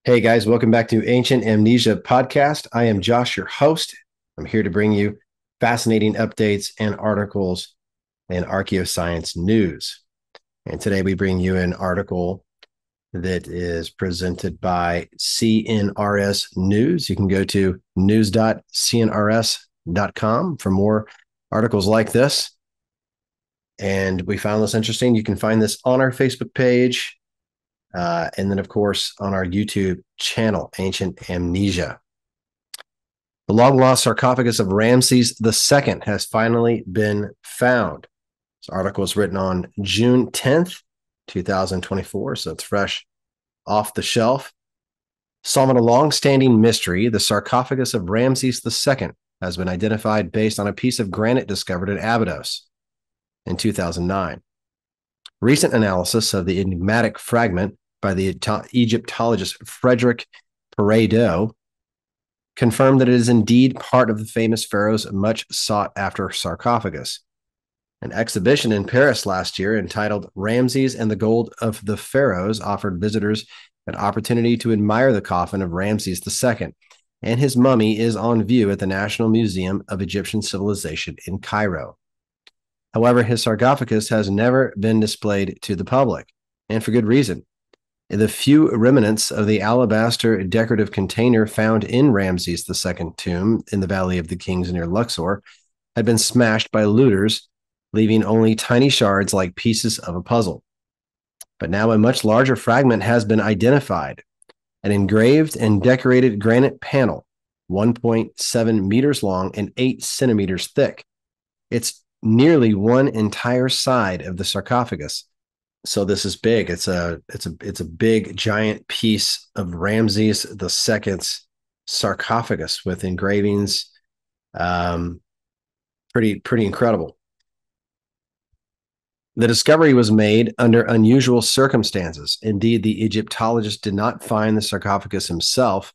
Hey guys, welcome back to Ancient Amnesia Podcast. I am Josh, your host. I'm here to bring you fascinating updates and articles and archaeoscience news. And today we bring you an article that is presented by CNRS News. You can go to news.cnrs.com for more articles like this. And we found this interesting. You can find this on our Facebook page. And then, of course, on our YouTube channel, Ancient Amnesia. The long-lost sarcophagus of Rameses II has finally been found. This article was written on June 10th, 2024, so it's fresh off the shelf. Solving a long-standing mystery, the sarcophagus of Rameses II has been identified based on a piece of granite discovered at Abydos in 2009. Recent analysis of the enigmatic fragment by the Egyptologist Frederick PHARAOH confirmed that it is indeed part of the famous pharaoh's much sought-after sarcophagus. An exhibition in Paris last year entitled Ramses and the Gold of the Pharaohs offered visitors an opportunity to admire the coffin of Ramses II, and his mummy is on view at the National Museum of Egyptian Civilization in Cairo. However, his sarcophagus has never been displayed to the public, and for good reason. The few remnants of the alabaster decorative container found in Ramses II tomb in the Valley of the Kings near Luxor had been smashed by looters, leaving only tiny shards like pieces of a puzzle. But now a much larger fragment has been identified, an engraved and decorated granite panel, 1.7 meters long and 8 centimeters thick. It's nearly one entire side of the sarcophagus. So this is big. It's a big giant piece of Ramses II's sarcophagus with engravings. Pretty incredible. The discovery was made under unusual circumstances. Indeed, the Egyptologist did not find the sarcophagus himself.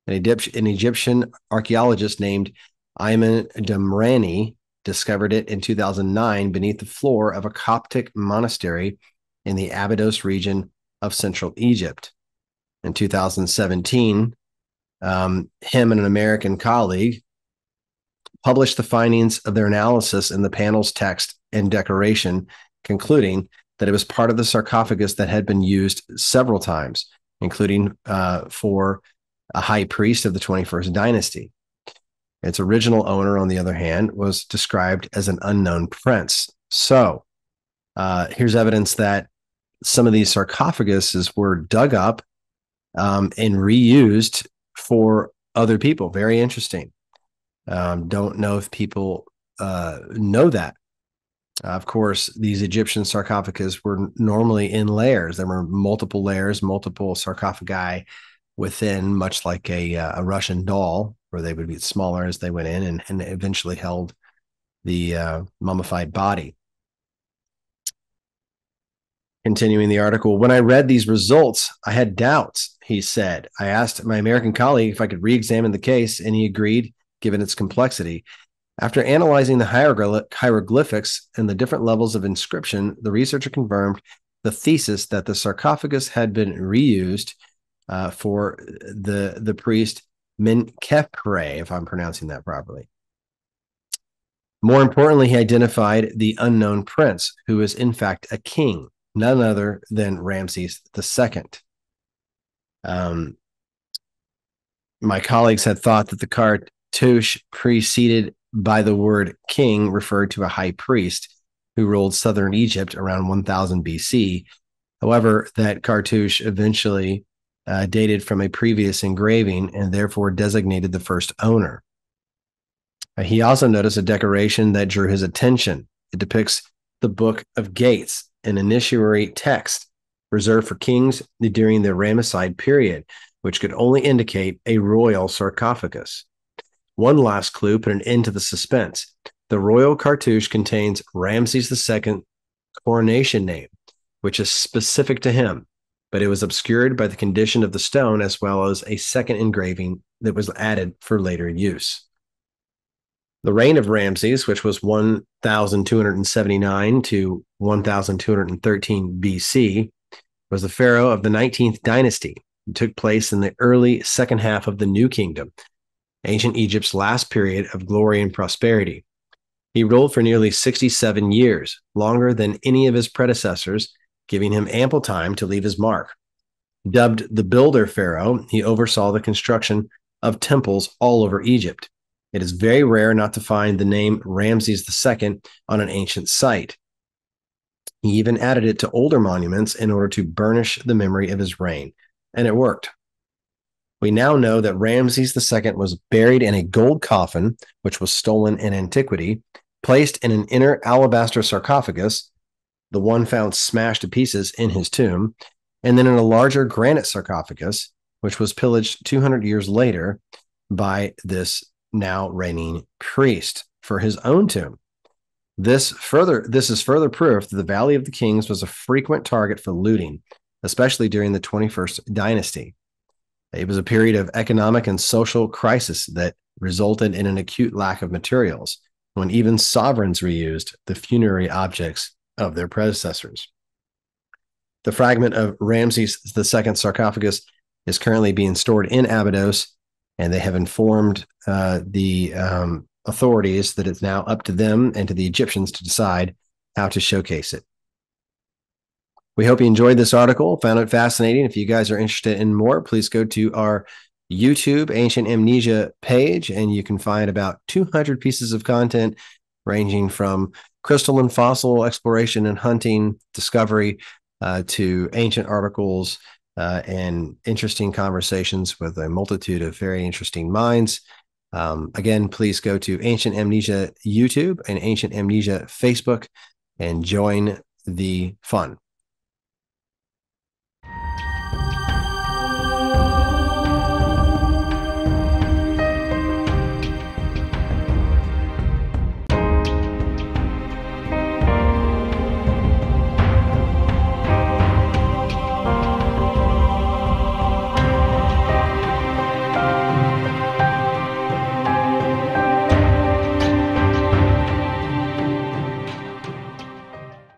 An Egyptian archaeologist named Ayman Damrani discovered it in 2009 beneath the floor of a Coptic monastery in the Abydos region of central Egypt. In 2017, him and an American colleague published the findings of their analysis in the panel's text and decoration, concluding that it was part of the sarcophagus that had been used several times, including for a high priest of the 21st dynasty. Its original owner, on the other hand, was described as an unknown prince. So here's evidence that some of these sarcophaguses were dug up and reused for other people. Very interesting. Don't know if people know that. Of course, these Egyptian sarcophagus were normally in layers. There were multiple layers, multiple sarcophagi within, much like a Russian doll, where they would be smaller as they went in and eventually held the mummified body. Continuing the article, when I read these results, I had doubts, he said. I asked my American colleague if I could re-examine the case, and he agreed, given its complexity. After analyzing the hieroglyphics and the different levels of inscription, the researcher confirmed the thesis that the sarcophagus had been reused for the priest Menkhepre, if I'm pronouncing that properly. More importantly, he identified the unknown prince, who is in fact a king, none other than Ramses II. My colleagues had thought that the cartouche preceded by the word king referred to a high priest who ruled southern Egypt around 1000 BC. However, that cartouche eventually dated from a previous engraving and therefore designated the first owner. He also noticed a decoration that drew his attention. It depicts the Book of Gates, an initiatory text reserved for kings during the Ramesside period, which could only indicate a royal sarcophagus. One last clue put an end to the suspense. The royal cartouche contains Ramses II coronation name, which is specific to him, but it was obscured by the condition of the stone as well as a second engraving that was added for later use. The reign of Ramses, which was 1279 to 1213 BC, was the pharaoh of the 19th dynasty. took place in the early second half of the New Kingdom, ancient Egypt's last period of glory and prosperity. He ruled for nearly 67 years, longer than any of his predecessors, giving him ample time to leave his mark. Dubbed the Builder Pharaoh, he oversaw the construction of temples all over Egypt. It is very rare not to find the name Ramses II on an ancient site. He even added it to older monuments in order to burnish the memory of his reign, and it worked. We now know that Ramses II was buried in a gold coffin, which was stolen in antiquity, placed in an inner alabaster sarcophagus, the one found smashed to pieces in his tomb, and then in a larger granite sarcophagus, which was pillaged 200 years later by this now reigning priest for his own tomb. This is further proof that the Valley of the Kings was a frequent target for looting, especially during the 21st dynasty. It was a period of economic and social crisis that resulted in an acute lack of materials, when even sovereigns reused the funerary objects of their predecessors. The fragment of Ramses II sarcophagus is currently being stored in Abydos, and they have informed the authorities that it's now up to them and to the Egyptians to decide how to showcase it. We hope you enjoyed this article, found it fascinating. If you guys are interested in more, please go to our YouTube Ancient Amnesia page, and you can find about 200 pieces of content ranging from crystal and fossil exploration and hunting, discovery, to ancient articles and interesting conversations with a multitude of very interesting minds. Again, please go to Ancient Amnesia YouTube and Ancient Amnesia Facebook and join the fun.